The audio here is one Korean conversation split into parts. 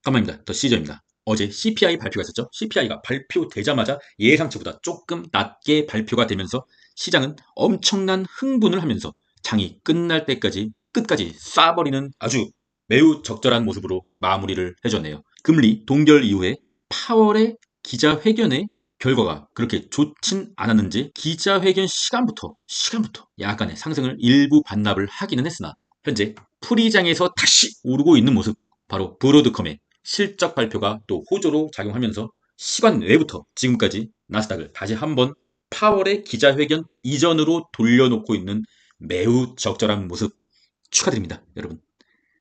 깜만입니다. 더 시저입니다. 어제 CPI 발표가 있었죠. CPI가 발표되자마자 예상치보다 조금 낮게 발표가 되면서 시장은 엄청난 흥분을 하면서 장이 끝날 때까지 끝까지 쏴버리는 아주 매우 적절한 모습으로 마무리를 해줬네요. 금리 동결 이후에 파월의 기자회견의 결과가 그렇게 좋진 않았는지 기자회견 시간부터 약간의 상승을 일부 반납을 하기는 했으나 현재 풀이장에서 다시 오르고 있는 모습, 바로 브로드컴의 실적 발표가 또 호조로 작용하면서 시간 외부터 지금까지 나스닥을 다시 한번 파월의 기자회견 이전으로 돌려놓고 있는 매우 적절한 모습 축하드립니다. 여러분,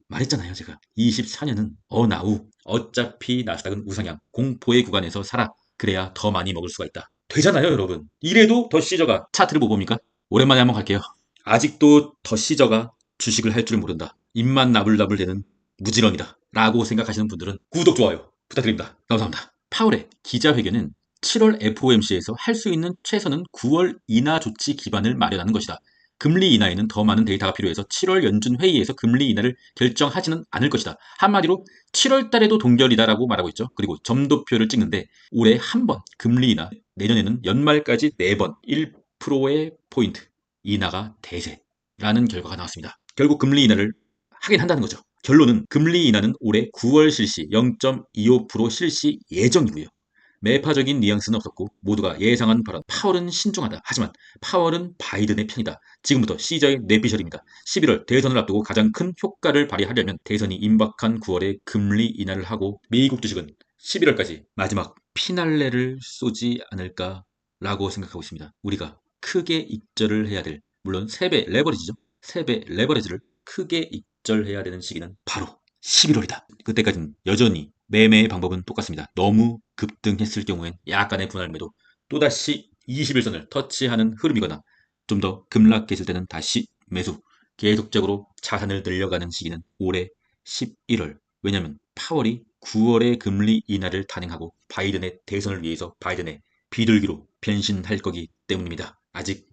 말했잖아요. 제가 24년은 어나우, 어차피 나스닥은 우상향, 공포의 구간에서 살아. 그래야 더 많이 먹을 수가 있다. 되잖아요, 여러분. 이래도 더 시저가 차트를 못 봅니까? 오랜만에 한번 갈게요. 아직도 더 시저가 주식을 할 줄 모른다, 입만 나불나불대는 무지런이다 라고 생각하시는 분들은 구독, 좋아요 부탁드립니다. 감사합니다. 파월의 기자회견은 7월 FOMC에서 할 수 있는 최선은 9월 인하 조치 기반을 마련하는 것이다. 금리 인하에는 더 많은 데이터가 필요해서 7월 연준 회의에서 금리 인하를 결정하지는 않을 것이다. 한마디로 7월 달에도 동결이다라고 말하고 있죠. 그리고 점도표를 찍는데 올해 한 번 금리 인하, 내년에는 연말까지 4번 1%의 포인트 인하가 대세라는 결과가 나왔습니다. 결국 금리 인하를 하긴 한다는 거죠. 결론은 금리 인하는 올해 9월 실시 0.25% 실시 예정이고요. 매파적인 뉘앙스는 없었고 모두가 예상한 발언. 파월은 신중하다. 하지만 파월은 바이든의 편이다. 지금부터 시저의 뇌피셜입니다. 11월 대선을 앞두고 가장 큰 효과를 발휘하려면 대선이 임박한 9월에 금리 인하를 하고 미국 주식은 11월까지 마지막 피날레를 쏘지 않을까라고 생각하고 있습니다. 우리가 크게 익절을 해야 될, 물론 3배 레버리지죠. 3배 레버리지를 크게 익절해야 되는 시기는 바로 11월이다. 그때까지는 여전히 매매의 방법은 똑같습니다. 너무 급등했을 경우엔 약간의 분할 매도, 또다시 21선을 터치하는 흐름이거나 좀 더 급락했을 때는 다시 매수, 계속적으로 자산을 늘려가는 시기는 올해 11월. 왜냐하면 파월이 9월에 금리 인하를 단행하고 바이든의 대선을 위해서 바이든의 비둘기로 변신할 거기 때문입니다. 아직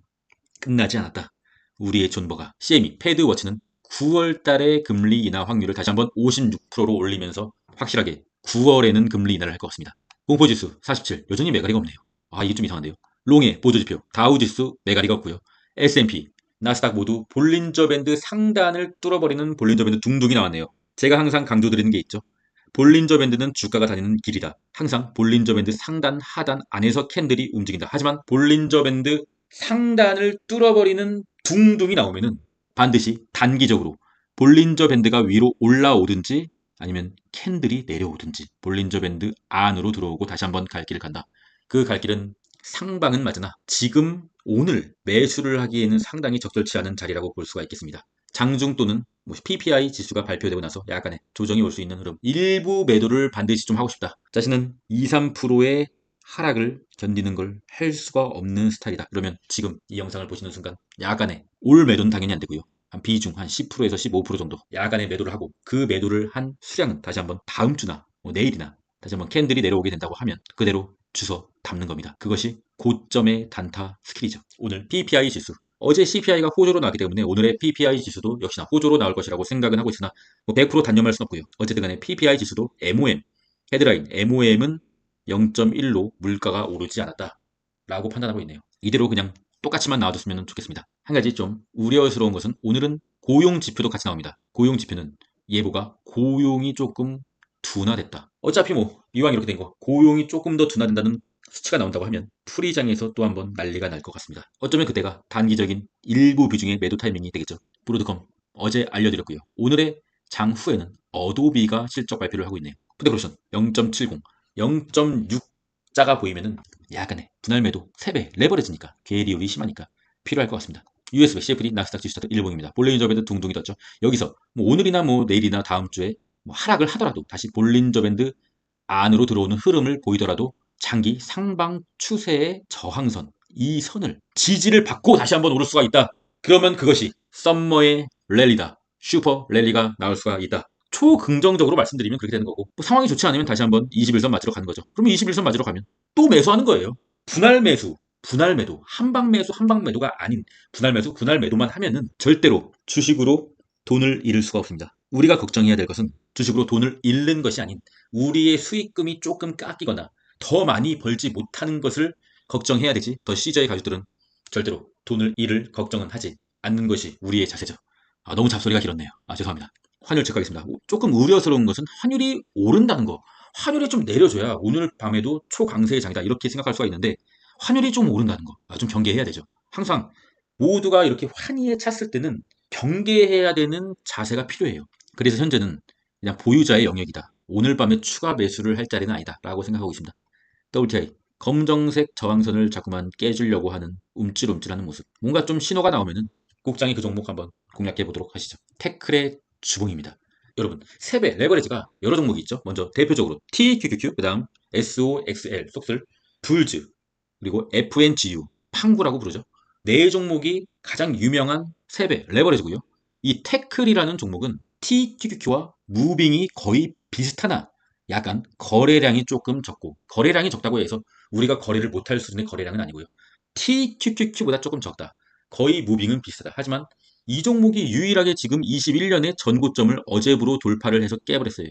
끝나지 않았다. 우리의 존버가. CME 패드워치는 9월 달에 금리 인하 확률을 다시 한번 56%로 올리면서 확실하게 9월에는 금리 인하를 할 것 같습니다. 공포지수 47, 여전히 매가리가 없네요. 이게 좀 이상한데요. 롱의 보조지표 다우지수 매가리가 없고요. S&P, 나스닥 모두 볼린저 밴드 상단을 뚫어버리는 볼린저 밴드 둥둥이 나왔네요. 제가 항상 강조드리는 게 있죠. 볼린저 밴드는 주가가 다니는 길이다. 항상 볼린저 밴드 상단, 하단 안에서 캔들이 움직인다. 하지만 볼린저 밴드 상단을 뚫어버리는 둥둥이 나오면은 반드시 단기적으로 볼린저 밴드가 위로 올라오든지 아니면 캔들이 내려오든지 볼린저 밴드 안으로 들어오고 다시 한번 갈 길을 간다. 그 갈 길은 상방은 맞으나 지금 오늘 매수를 하기에는 상당히 적절치 않은 자리라고 볼 수가 있겠습니다. 장중 또는 PPI 지수가 발표되고 나서 약간의 조정이 올 수 있는 흐름, 일부 매도를 반드시 좀 하고 싶다. 자신은 2, 3%의 하락을 견디는 걸 할 수가 없는 스타일이다. 그러면 지금 이 영상을 보시는 순간 야간에 올 매도는 당연히 안 되고요. 한 비중 한 10%에서 15% 정도 야간에 매도를 하고 그 매도를 한 수량은 다시 한번 다음 주나 내일이나 다시 한번 캔들이 내려오게 된다고 하면 그대로 주워 담는 겁니다. 그것이 고점의 단타 스킬이죠. 오늘 PPI 지수, 어제 CPI가 호조로 나왔기 때문에 오늘의 PPI 지수도 역시나 호조로 나올 것이라고 생각은 하고 있으나 100% 단념할 수는 없고요. 어쨌든 간에 PPI 지수도 MOM, 헤드라인 MOM은 0.1로 물가가 오르지 않았다 라고 판단하고 있네요. 이대로 그냥 똑같이만 나와줬으면 좋겠습니다. 한 가지 좀 우려스러운 것은 오늘은 고용 지표도 같이 나옵니다. 고용 지표는 예보가 고용이 조금 둔화됐다. 어차피 이왕 이렇게 된 거 고용이 조금 더 둔화된다는 수치가 나온다고 하면 풀이장에서 또 한번 난리가 날 것 같습니다. 어쩌면 그때가 단기적인 일부 비중의 매도 타이밍이 되겠죠. 브로드컴 어제 알려드렸고요. 오늘의 장 후에는 어도비가 실적 발표를 하고 있네요. 푸드크로션 0.70, 0.6자가 보이면은 약간의 분할 매도 3배 레버리지니까 괴리율이 심하니까 필요할 것 같습니다. USB, CFD, 나스닥 지수 차트 일봉입니다. 볼린저 밴드 둥둥이 떴죠. 여기서 오늘이나 내일이나 다음 주에 하락을 하더라도 다시 볼린저 밴드 안으로 들어오는 흐름을 보이더라도 장기 상방 추세의 저항선, 이 선을 지지를 받고 다시 한번 오를 수가 있다. 그러면 그것이 썸머의 랠리다. 슈퍼 랠리가 나올 수가 있다. 초긍정적으로 말씀드리면 그렇게 되는 거고, 상황이 좋지 않으면 다시 한번 21선 맞으러 가는 거죠. 그러면 21선 맞으러 가면 또 매수하는 거예요. 분할 매수, 분할 매도, 한방 매수, 한방 매도가 아닌 분할 매수, 분할 매도만 하면은 절대로 주식으로 돈을 잃을 수가 없습니다. 우리가 걱정해야 될 것은 주식으로 돈을 잃는 것이 아닌 우리의 수익금이 조금 깎이거나 더 많이 벌지 못하는 것을 걱정해야 되지. 더 CJ의 가족들은 절대로 돈을 잃을 걱정은 하지 않는 것이 우리의 자세죠. 너무 잡소리가 길었네요. 죄송합니다. 환율 체크하겠습니다. 조금 우려스러운 것은 환율이 오른다는 거. 환율이 좀 내려줘야 오늘 밤에도 초강세의 장이다 이렇게 생각할 수가 있는데 환율이 좀 오른다는 거. 좀 경계해야 되죠. 항상 모두가 이렇게 환희에 찼을 때는 경계해야 되는 자세가 필요해요. 그래서 현재는 그냥 보유자의 영역이다. 오늘 밤에 추가 매수를 할 자리는 아니다. 라고 생각하고 있습니다. WTI 검정색 저항선을 자꾸만 깨주려고 하는 움찔움찔하는 모습. 뭔가 좀 신호가 나오면은 국장이 그 종목 한번 공략해 보도록 하시죠. 태클의 주봉입니다. 여러분, 세배 레버리지가 여러 종목이 있죠. 먼저 대표적으로 TQQQ, 그 다음 SOXL, 속슬, 불즈, 그리고 FNGU, 팡구라고 부르죠. 네 종목이 가장 유명한 세배 레버리지고요. 이 태클이라는 종목은 TQQQ와 무빙이 거의 비슷하나 약간 거래량이 조금 적고, 거래량이 적다고 해서 우리가 거래를 못할 수준의 거래량은 아니고요. TQQQ보다 조금 적다. 거의 무빙은 비슷하다. 하지만 이 종목이 유일하게 지금 21년의 전고점을 어제부로 돌파를 해서 깨버렸어요.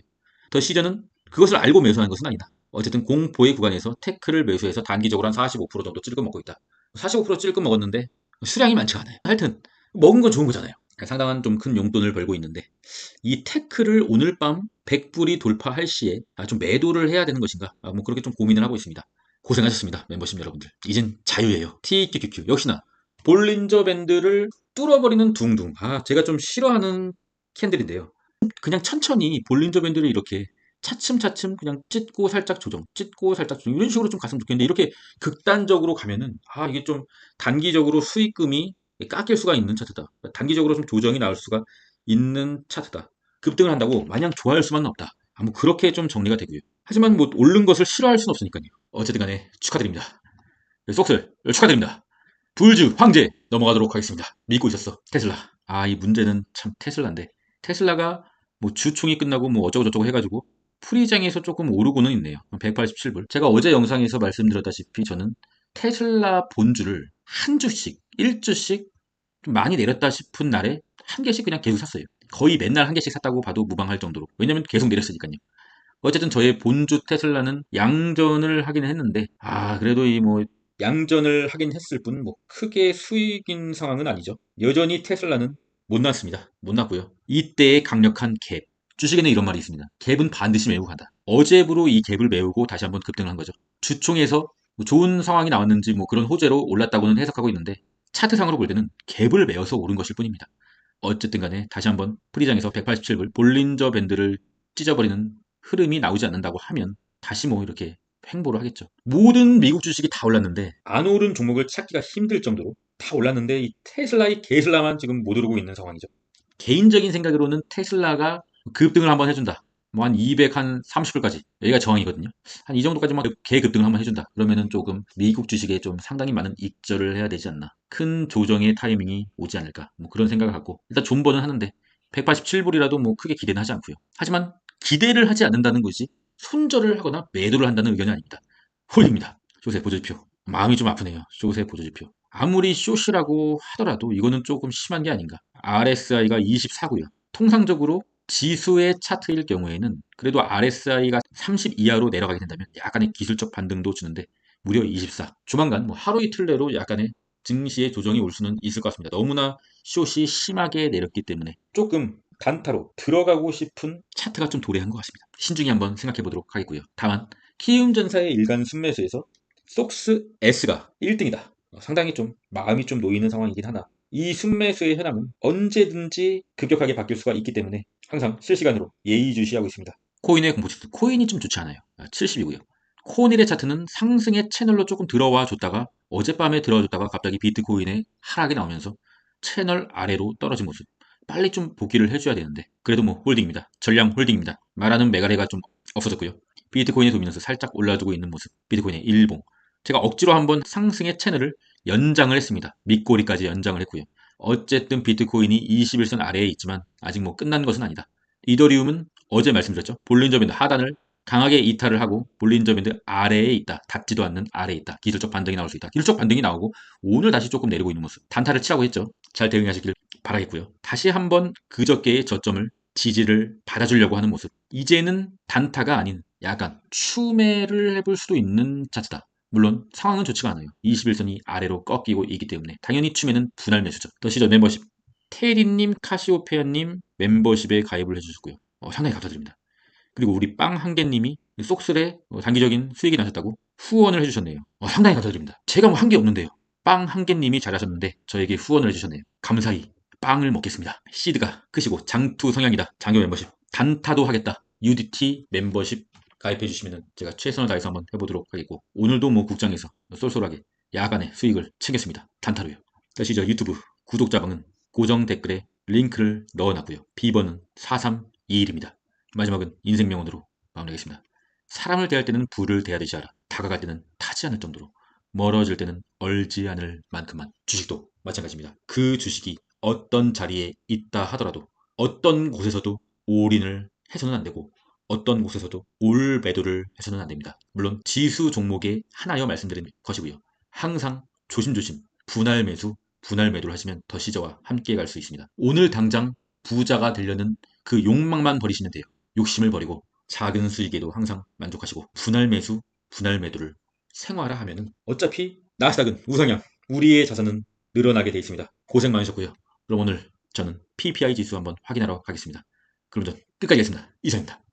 더 시저는 그것을 알고 매수한 것은 아니다. 어쨌든 공포의 구간에서 태클을 매수해서 단기적으로 한 45% 정도 찔끔 먹고 있다. 45% 찔끔 먹었는데 수량이 많지가 않아요. 하여튼 먹은 건 좋은 거잖아요. 상당한 좀 큰 용돈을 벌고 있는데 이 태클을 오늘 밤 100불이 돌파할 시에 좀 매도를 해야 되는 것인가, 뭐 그렇게 좀 고민을 하고 있습니다. 고생하셨습니다, 멤버십 여러분들. 이젠 자유예요. TQQQ 역시나 볼린저 밴드를 뚫어버리는 둥둥. 제가 좀 싫어하는 캔들인데요. 그냥 천천히 볼린저 밴드를 이렇게 차츰차츰 그냥 찢고 살짝 조정, 찢고 살짝 조정, 이런 식으로 좀 갔으면 좋겠는데 이렇게 극단적으로 가면은 이게 좀 단기적으로 수익금이 깎일 수가 있는 차트다. 단기적으로 좀 조정이 나올 수가 있는 차트다. 급등을 한다고 마냥 좋아할 수만은 없다. 뭐 그렇게 좀 정리가 되고요. 하지만 뭐 오른 것을 싫어할 수는 없으니까요. 어쨌든 간에 축하드립니다. 속슬 축하드립니다. 불즈 황제 넘어가도록 하겠습니다. 믿고 있었어. 테슬라. 이 문제는 참 테슬라인데 테슬라가 뭐 주총이 끝나고 뭐 어쩌고저쩌고 해가지고 프리장에서 조금 오르고는 있네요. 187불. 제가 어제 영상에서 말씀드렸다시피 저는 테슬라 본주를 한 주씩, 1주씩 좀 많이 내렸다 싶은 날에 한 개씩 그냥 계속 샀어요. 거의 맨날 한 개씩 샀다고 봐도 무방할 정도로. 왜냐면 계속 내렸으니까요. 어쨌든 저의 본주 테슬라는 양전을 하긴 했는데 그래도 이 뭐 양전을 하긴 했을 뿐 뭐 크게 수익인 상황은 아니죠. 여전히 테슬라는 못 났습니다. 못 났고요. 이때의 강력한 갭. 주식에는 이런 말이 있습니다. 갭은 반드시 메우고 간다. 어제부로 이 갭을 메우고 다시 한번 급등을 한 거죠. 주총에서 뭐 좋은 상황이 나왔는지 뭐 그런 호재로 올랐다고는 해석하고 있는데 차트상으로 볼 때는 갭을 메워서 오른 것일 뿐입니다. 어쨌든 간에 다시 한번 프리장에서 187불 볼린저 밴드를 찢어버리는 흐름이 나오지 않는다고 하면 다시 뭐 이렇게 횡보를 하겠죠. 모든 미국 주식이 다 올랐는데 안 오른 종목을 찾기가 힘들 정도로 다 올랐는데 이 테슬라의 게슬라만 지금 못 오르고 있는 상황이죠. 개인적인 생각으로는 테슬라가 급등을 한번 해준다. 뭐 한 200, 한 30불까지. 여기가 저항이거든요. 한 이 정도까지만 개급등을 한번 해준다. 그러면은 조금 미국 주식에 좀 상당히 많은 익절을 해야 되지 않나. 큰 조정의 타이밍이 오지 않을까. 뭐 그런 생각을 갖고 일단 존버는 하는데 187불이라도 뭐 크게 기대는 하지 않고요. 하지만 기대를 하지 않는다는 것이 손절을 하거나 매도를 한다는 의견이 아닙니다. 홀입니다. 조세 보조지표. 마음이 좀 아프네요. 조세 보조지표. 아무리 쇼시라고 하더라도 이거는 조금 심한 게 아닌가. RSI가 24고요. 통상적으로 지수의 차트일 경우에는 그래도 RSI가 30 이하로 내려가게 된다면 약간의 기술적 반등도 주는데 무려 24. 조만간 뭐 하루 이틀 내로 약간의 증시의 조정이 올 수는 있을 것 같습니다. 너무나 숏이 심하게 내렸기 때문에 조금 단타로 들어가고 싶은 차트가 좀 도래한 것 같습니다. 신중히 한번 생각해 보도록 하겠고요. 다만 키움전사의 일간 순매수에서 속스 S가 1등이다. 상당히 좀 마음이 좀 놓이는 상황이긴 하나 이 순매수의 현황은 언제든지 급격하게 바뀔 수가 있기 때문에 항상 실시간으로 예의주시하고 있습니다. 코인의 공포지수. 코인이 좀 좋지 않아요. 70이고요. 코인의 차트는 상승의 채널로 조금 들어와 줬다가 어젯밤에 들어와 줬다가 갑자기 비트코인의 하락이 나오면서 채널 아래로 떨어진 모습. 빨리 좀 복귀를 해줘야 되는데 그래도 뭐 홀딩입니다. 전량 홀딩입니다. 말하는 매가리가 좀 없어졌고요. 비트코인의 도미넌스 살짝 올라주고 있는 모습. 비트코인의 일봉. 제가 억지로 한번 상승의 채널을 연장을 했습니다. 밑꼬리까지 연장을 했고요. 어쨌든 비트코인이 21선 아래에 있지만 아직 뭐 끝난 것은 아니다. 이더리움은 어제 말씀드렸죠. 볼린저 밴드 하단을 강하게 이탈을 하고 볼린저 밴드 아래에 있다. 닿지도 않는 아래에 있다. 기술적 반등이 나올 수 있다. 기술적 반등이 나오고 오늘 다시 조금 내리고 있는 모습. 단타를 치라고 했죠. 잘 대응하시길 바라겠고요. 다시 한번 그저께의 저점을 지지를 받아주려고 하는 모습. 이제는 단타가 아닌 약간 추매를 해볼 수도 있는 차트다. 물론 상황은 좋지가 않아요. 21선이 아래로 꺾이고 있기 때문에 당연히 추매는 분할 매수죠. 더 시저 멤버십 테리님, 카시오페아님 멤버십에 가입을 해주셨고요. 상당히 감사드립니다. 그리고 우리 빵 한개님이 쏙슬에 단기적인 수익이 나셨다고 후원을 해주셨네요. 상당히 감사드립니다. 제가 뭐 한 게 없는데요. 빵 한개님이 잘하셨는데 저에게 후원을 해주셨네요. 감사히 빵을 먹겠습니다. 시드가 크시고 장투 성향이다. 장교 멤버십 단타도 하겠다. UDT 멤버십 가입해주시면 제가 최선을 다해서 한번 해보도록 하겠고 오늘도 뭐 국장에서 쏠쏠하게 야간에 수익을 챙겼습니다. 단타로요. 다시 저 유튜브 구독자방은 고정 댓글에 링크를 넣어놨고요. 비번은 4321입니다. 마지막은 인생 명언으로 마무리하겠습니다. 사람을 대할 때는 부를 대하듯이 하라. 다가갈 때는 타지 않을 정도로, 멀어질 때는 얼지 않을 만큼만. 주식도 마찬가지입니다. 그 주식이 어떤 자리에 있다 하더라도 어떤 곳에서도 올인을 해서는 안 되고 어떤 곳에서도 올 매도를 해서는 안 됩니다. 물론 지수 종목에 하나여 말씀드린 것이고요. 항상 조심조심 분할 매수, 분할 매도를 하시면 더 시저와 함께 갈 수 있습니다. 오늘 당장 부자가 되려는 그 욕망만 버리시면 돼요. 욕심을 버리고 작은 수익에도 항상 만족하시고 분할 매수, 분할 매도를 생활화하면은 어차피 나스닥은 우상향, 우리의 자산은 늘어나게 돼 있습니다. 고생 많으셨고요. 그럼 오늘 저는 PPI 지수 한번 확인하러 가겠습니다. 그럼 전 끝까지 하겠습니다. 이상입니다.